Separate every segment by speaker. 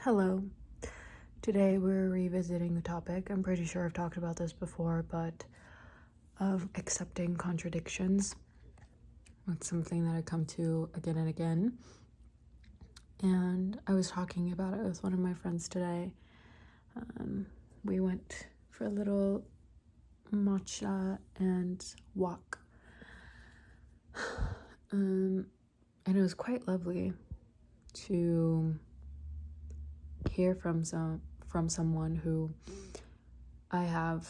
Speaker 1: Hello. Today we're revisiting the topic. I'm pretty sure I've talked about this before, but of accepting contradictions. It's something that I come to again and again. And I was talking about it with one of my friends today. We went for a little matcha and walk. And it was quite lovely to hear from someone who I have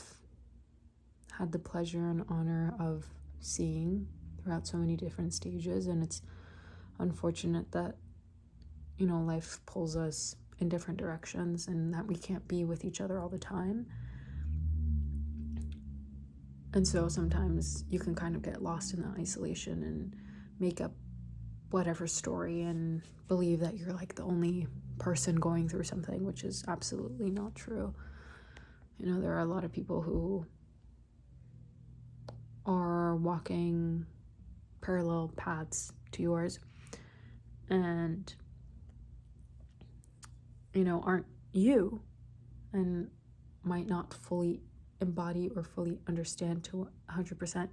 Speaker 1: had the pleasure and honor of seeing throughout so many different stages. And it's unfortunate that life pulls us in different directions and that we can't be with each other all the time. And so sometimes you can kind of get lost in that isolation and make up whatever story and believe that you're like the only person going through something, which is absolutely not true. There are a lot of people who are walking parallel paths to yours and aren't you and might not fully embody or fully understand to 100%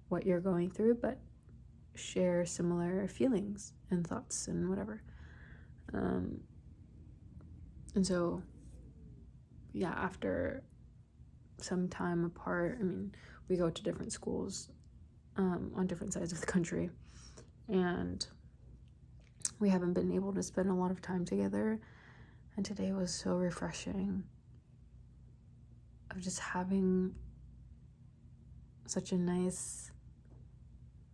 Speaker 1: what you're going through, but share similar feelings and thoughts and whatever. And so, after some time apart, we go to different schools on different sides of the country, and we haven't been able to spend a lot of time together. And today was so refreshing of just having such a nice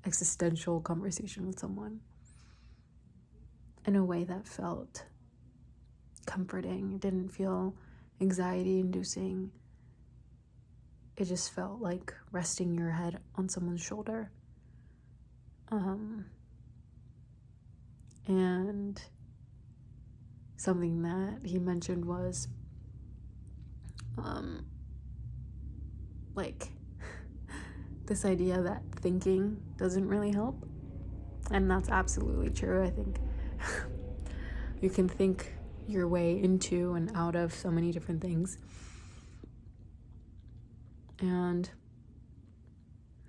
Speaker 1: existential conversation with someone in a way that felt comforting. It didn't feel anxiety inducing. It just felt like resting your head on someone's shoulder. And something that he mentioned was this idea that thinking doesn't really help. And that's absolutely true. I think you can think your way into and out of so many different things. And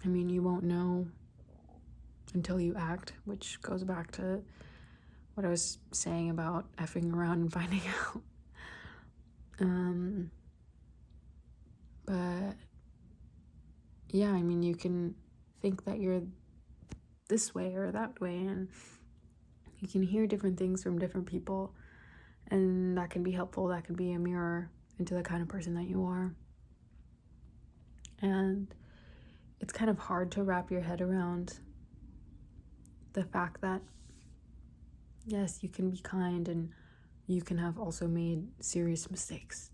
Speaker 1: you won't know until you act, which goes back to what I was saying about effing around and finding out. But yeah, you can think that you're this way or that way, and you can hear different things from different people, and that can be helpful. That can be a mirror into the kind of person that you are. And it's kind of hard to wrap your head around the fact that, yes, you can be kind and you can have also made serious mistakes.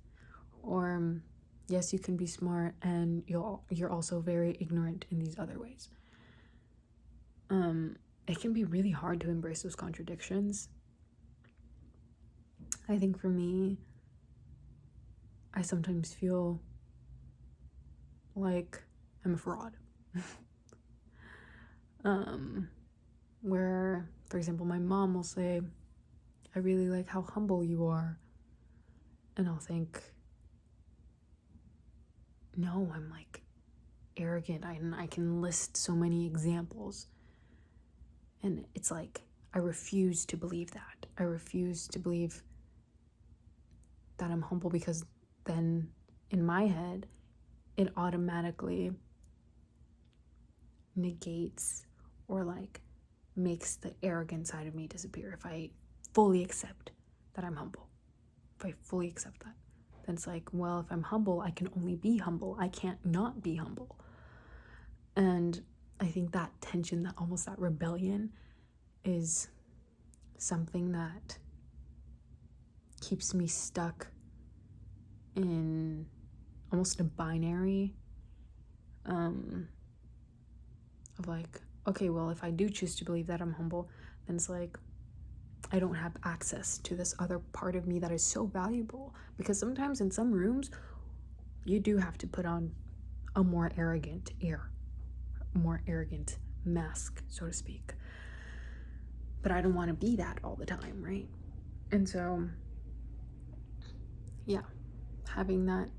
Speaker 1: Or, yes, you can be smart and you're also very ignorant in these other ways. It can be really hard to embrace those contradictions. I think for me, I sometimes feel like I'm a fraud. Where, for example, my mom will say, I really like how humble you are. And I'll think, no, I'm like arrogant. I can list so many examples. And it's like, I refuse to believe that. I refuse to believe that I'm humble, because then in my head, it automatically negates or makes the arrogant side of me disappear. If I fully accept that I'm humble, if I fully accept that, then it's like, well, if I'm humble, I can only be humble. I can't not be humble. And I think that tension, that rebellion, is something that keeps me stuck in almost a binary of okay, well, if I do choose to believe that I'm humble, then it's like I don't have access to this other part of me that is so valuable. Because sometimes in some rooms, you do have to put on a more arrogant mask, so to speak. But I don't want to be that all the time, right? And so yeah, having that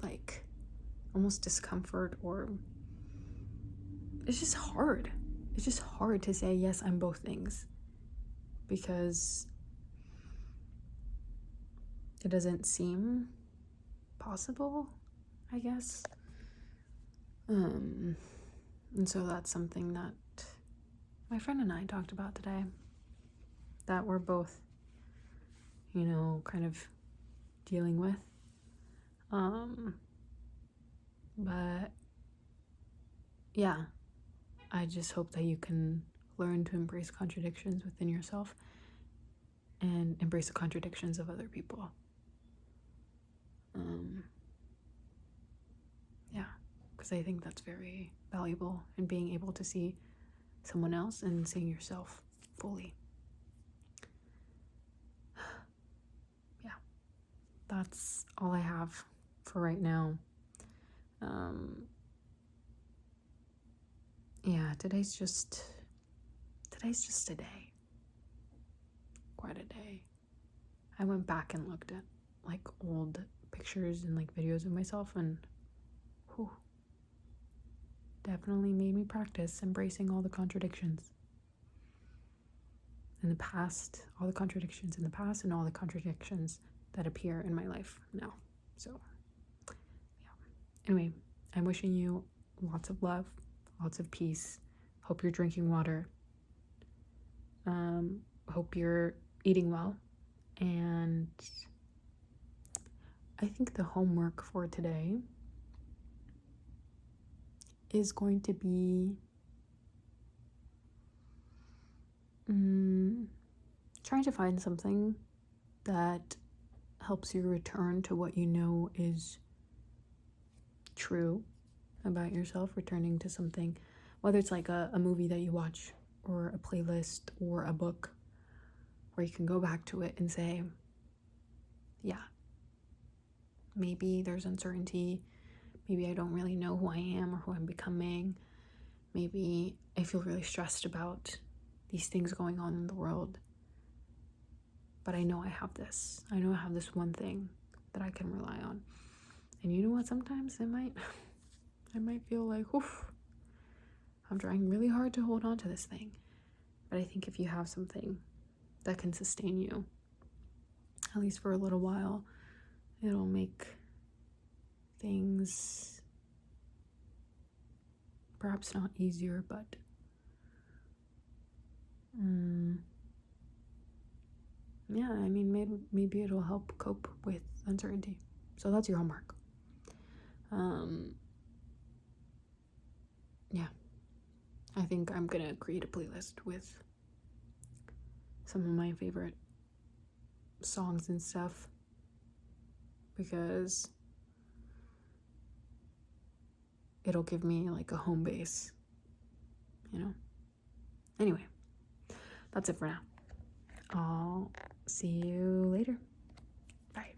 Speaker 1: like almost discomfort, or it's just hard. It's just hard to say, yes, I'm both things, because it doesn't seem possible, I guess. And so that's something that my friend and I talked about today, that we're both, kind of dealing with. But yeah, I just hope that you can learn to embrace contradictions within yourself and embrace the contradictions of other people. Yeah, because I think that's very valuable in being able to see someone else and seeing yourself fully. Yeah, that's all I have for right now. Yeah, today's just a day. Quite a day. I went back and looked at like old pictures and like videos of myself, and whew, definitely made me practice embracing all the contradictions in the past, all the contradictions in the past, and all the contradictions that appear in my life now. So yeah, anyway, I'm wishing you lots of love, lots of peace. Hope you're drinking water. Hope you're eating well. And I think the homework for today is going to be trying to find something that helps you return to what you know is true about yourself, returning to something, whether it's like a movie that you watch, or a playlist, or a book, where you can go back to it and say, yeah, maybe there's uncertainty, maybe I don't really know who I am or who I'm becoming, maybe I feel really stressed about these things going on in the world, but I know I have this one thing that I can rely on. And you know what, sometimes I might feel like, oof, I'm trying really hard to hold on to this thing. But I think if you have something that can sustain you, at least for a little while, it'll make things perhaps not easier, but yeah, I mean, maybe it'll help cope with uncertainty. So that's your homework. Yeah, I think I'm gonna create a playlist with some of my favorite songs and stuff, because it'll give me like a home base, Anyway, that's it for now. I'll see you later. Bye.